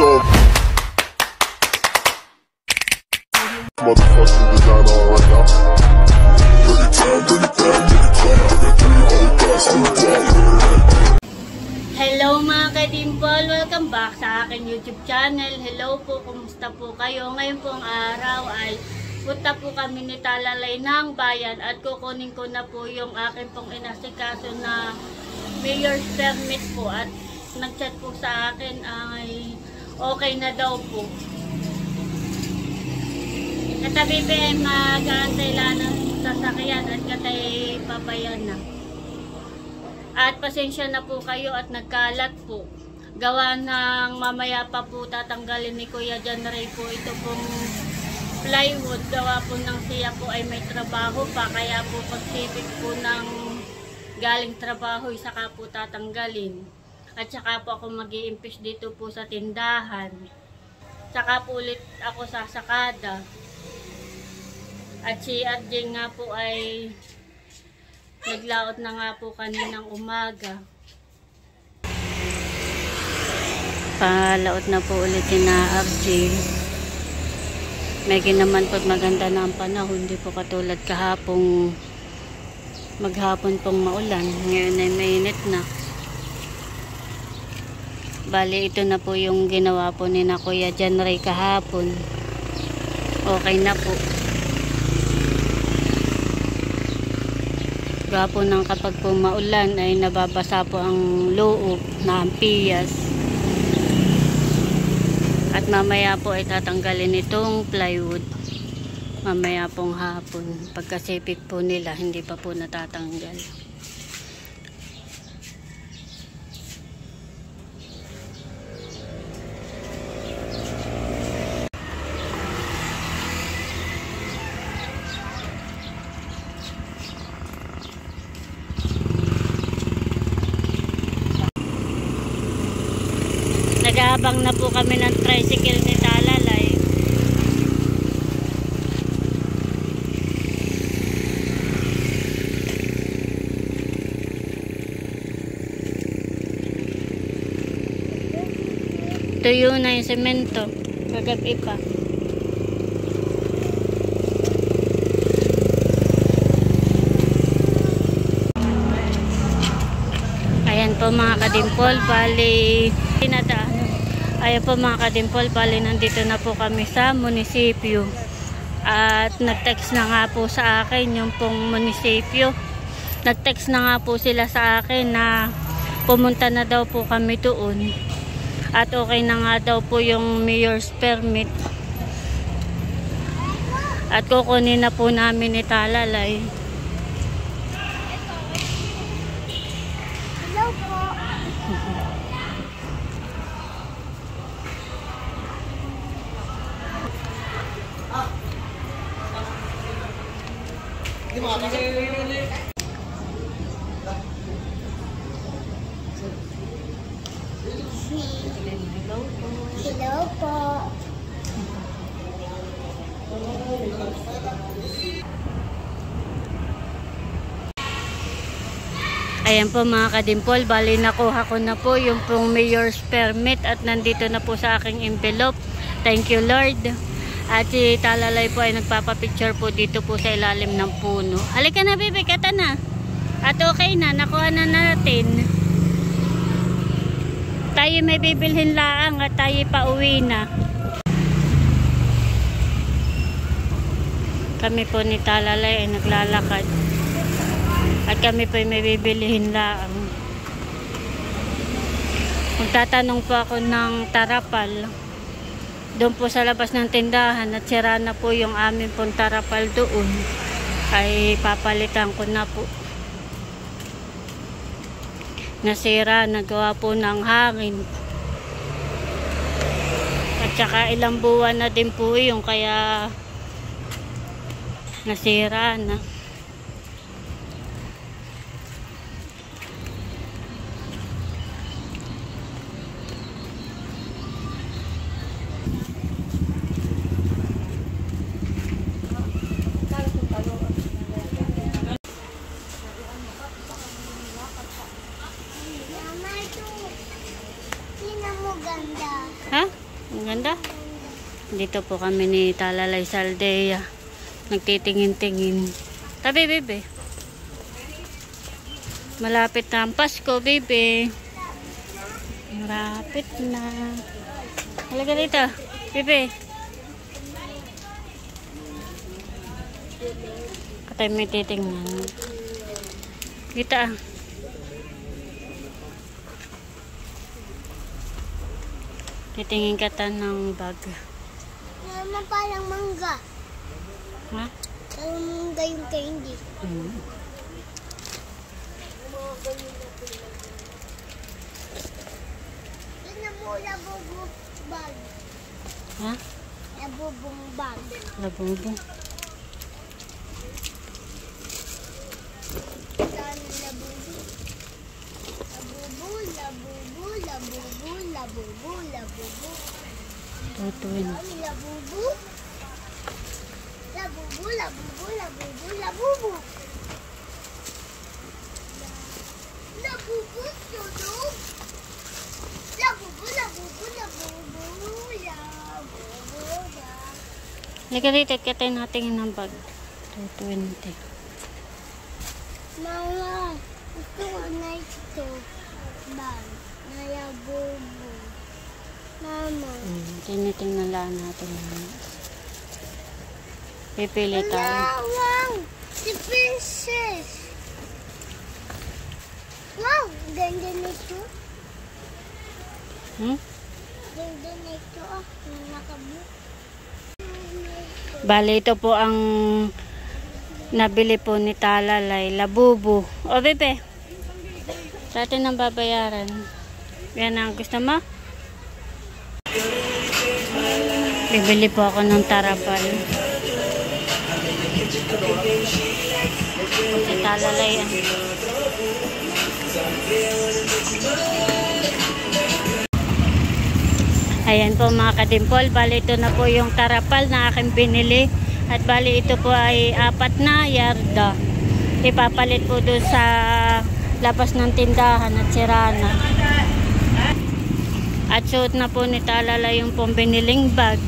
So motherfucking designer right now. Hello mga ka-dimple, welcome back sa aking YouTube channel. Hello po, kumusta po kayo? Ngayon pong araw ay punta po kami ni Talalay ng bayan at kukunin ko na po yung aking pong inasikaso na mayor's permit po at nag-chat po sa akin ay okay na daw po. Katabi pa ay mag-aantay lang ng sasakyan at katay papayan na. At pasensya na po kayo at nagkalat po. Gawa ng mamaya pa po tatanggalin ni Kuya John Ray po ito pong plywood. Gawa po ng siya po ay may trabaho pa. Kaya po pagsipit po ng galing trabaho saka po tatanggalin. At saka po ako mag-i-impis dito po sa tindahan. Saka po ulit ako sasakada. At si Adjeng nga po ay naglaot na nga po kaninang umaga. Palaot na po ulit na Adjeng. Medyo naman po maganda na ang panahon. Hindi po katulad kahapong maghapon pong maulan. Ngayon ay mainit na. Bali ito na po yung ginawa po ni na Kuya John Ray kahapon. Okay na po. Gawa po ng kapag po maulan ay nababasa po ang loob na ampiyas. At mamaya po ay tatanggalin itong plywood. Mamaya pong hapon. Pagkasipit po nila, hindi pa po natatanggal. Nag-aabang na po kami ng tricycle ni Talalay. Tuyo na yung semento. Kagabi pa. Ayan po mga kadimpol. Bali tinadaan. Ayan po mga kadimpol, bali nandito na po kami sa munisipyo. At nag-text na nga po sa akin yung pong munisipyo. Nag-text na nga po sila sa akin na pumunta na daw po kami doon. At okay na nga daw po yung mayor's permit. At kukunin na po namin ni Talalay. Hello po. Hello po. Ayan po mga kadimpol, bali nakuha ko na po yung pong mayor's permit at nandito na po sa aking envelope. Thank you Lord. At si Talalay po ay nagpapapicture po dito po sa ilalim ng puno. Halika na bebe, kata na. At okay na, nakuha na natin. Tayo may bibilhin laang at tayo pauwi na. Kami po ni Talalay ay naglalakad. At kami po ay may bibilhin laang. Magtatanong po ako ng tarapal. Doon po sa labas ng tindahan at sira na po yung aming pong tarapal doon. Ay papalitan ko na po. Nasira, nagawa po ng hangin. At saka ilang buwan na din po yung kaya nasira na. Mama, ito. Tingnan mo ganda. Ha? Ang ganda. Dito po kami ni Talalay Saldea. Nagtitingin-tingin. Tabi, bebe. Malapit na ang Pasko, bebe. Malapit na. Halika dito, bebe. Katay may titingnan. Kita. Titingin ka ta ng bag. Mama, parang mangga. Ha? Parang mangga yung candy. Yan mo, labubong bag. Ha? Labubong bag. Labubong. Saan labubu? Labubu, labubu, labubu, labubu, labubu. Tutuin. Saan labubu? Labubu, labubu, labubu, labubu. Labubu, tulog. Labubu, labubu, labubu, labubu, Halika dito, katay natin ng bag. 220. Mama, gusto ko na ito. Bag. Na labubu. Mama. Tinitingnan lang natin. Pipili tayo. Wow! Si Princess! Wow! Ganda nito. Ganda nito. Nakabook. Bali, ito po ang nabili po ni Talalay. Labubu. O, bebe. Sa atin ang babayaran. Yan ang gusto mo? Bibili po ako ng tarapal. Si Talalay yan. Ayan po mga kadimpol. Bali ito na po yung tarapal na aking binili. At bali ito po ay 4 na yarda. Ipapalit po doon sa labas ng tindahan at sirana. At suot na po ni Talalay yung pong biniling bag.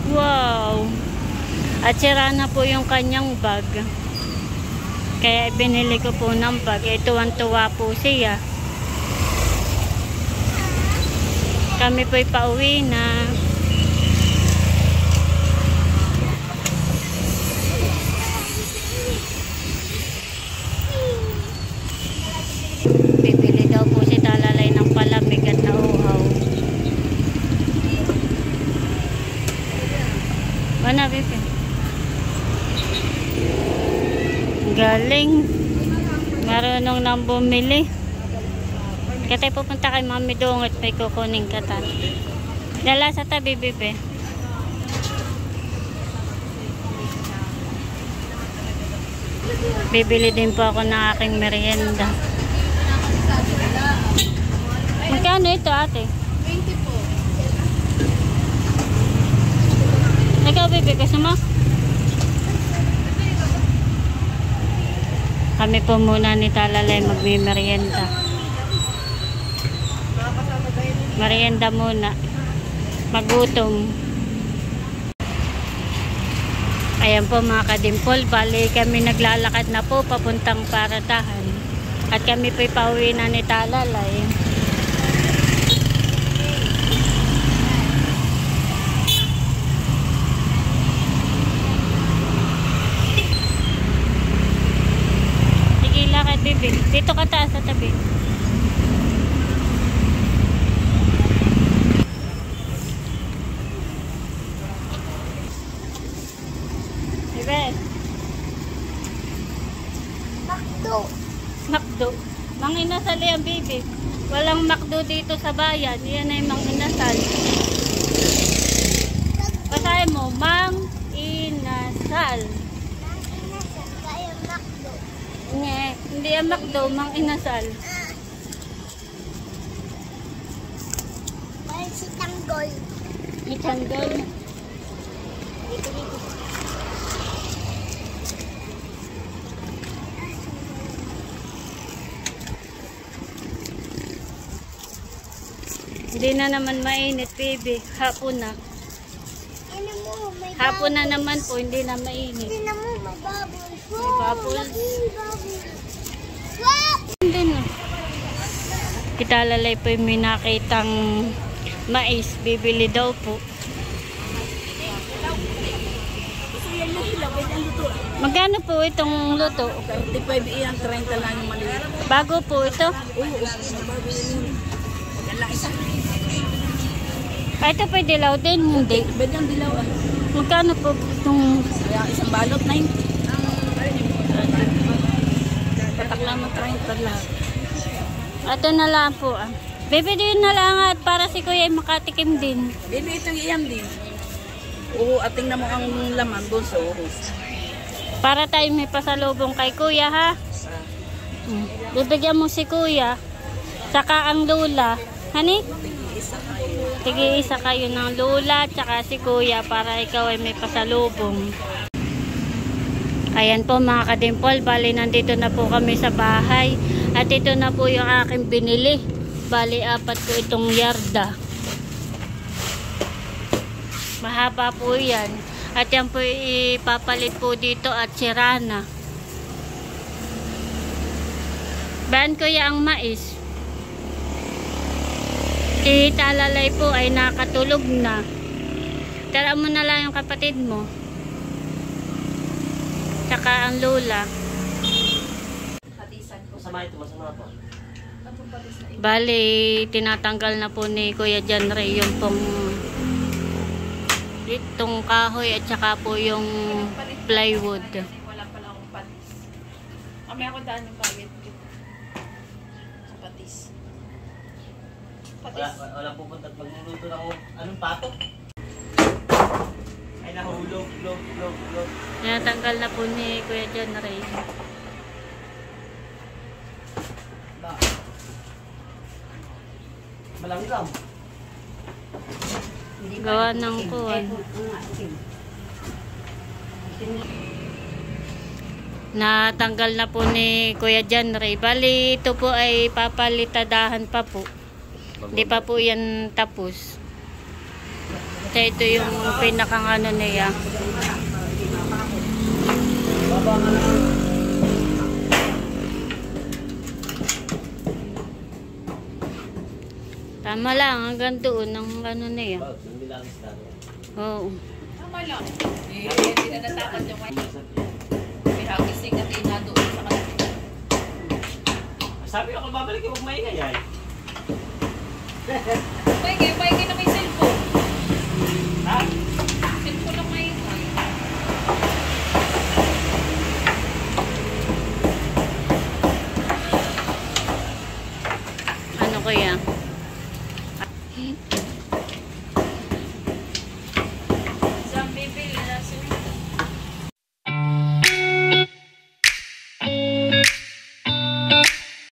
Wow! At sira na po yung kanyang bag. Kaya binili ko po ng bag. Tuwan-tuwa po siya. Kami po'y pauwi na. Bibili daw po si Talalay ng palamig at nauhaw. Mana, Bibi? Galing. Marunong nang bumili. Katay pupunta kay Mami doon at may kukunin kata. Dala sa tabi, Bibi. Bibili din po ako ng aking merienda. Magkano ito, ate? 20 po. Ikaw, Bibi, gusto mo? Kami po muna ni Talalay magmimerienda. Merienda muna. Magutom. Ayan po mga kadimpol. Bali kami naglalakad na po papuntang Paradahan. At kami po'y pauwi na ni Talalay. Sige, lakad, Bibi. Dito ka taas sa tabi. Makdo. Makdo. Manginasal yan, Bibi. Walang makdo dito sa bayan. Yan ay manginasal. Pasahin mo, manginasal. Kaya makdo. Hindi yan makdo, manginasal. Kaya si Tanggol. Itanggol. Dito, dito. Hindi na naman mainit, baby. Hapon na. Ano mo, may Hapon na naman po, hindi na mainit. Tingnan mo, may bubbles. May bubbles. May bubbles. Wow! Hindi na. Kitalalay po yung may nakitang mais. Bibili daw po. Magkano po itong luto? 35 iyan, 30 lang yung maliit. Bago po ito? Oo, bago yun. Yan lang isa. Ito po dilaw din, hindi. Bed yung dilaw ah. Magkano po itong Kaya isang balot, 90. Patak lang ng 30 lahat. ito na lang po ah. Bibili na lang at para si kuya ay makatikim din. Baby, ito iyan din. Oo, at tingnan mo ang laman doon sa uhos. Para tayo may pasalubong kay kuya ha. Bibigyan mo si kuya. Saka ang lula. Hani? Isa kayo. Tig-iisa kayo ng lula tsaka si kuya para ikaw ay may pasalubong. Ayan po mga kadimpol. Bali nandito na po kami sa bahay. At ito na po yung aking binili. Bali 4 po itong yarda. Mahaba po yan. At yan po ipapalit po dito at sirana. Ban kuya ang mais. Si Talalay po ay nakatulog na. Tara mo na lang yung kapatid mo. Tsaka ang lula. Masama ito, masama po. Bali, tinatanggal na po ni Kuya John Ray yung pong itong kahoy at saka po yung plywood. Wala pala akong patis. Mamaya ako daan yung bayad ko. Sa patis. Wala pupunta at magluluto ng anong patok. Ay nahulog, log. Tinatanggal na po ni Kuya John Ray. Malanggang. Gawa ng kuwan. Natanggal na po ni Kuya John Ray. Bali, ito po ay papalitadahan pa po. Hindi pa po yan tapos. So, ito yung pinakang ano niya. Tama lang, hanggang doon ang ano niya. Oo. Tama lang. Hindi na natakas yung may hagising na tinado sa kanila. Sabi ko kung babalik yung magmaingay ay. Paigay na may cellphone. Ha? Cellphone lang may Ano kaya?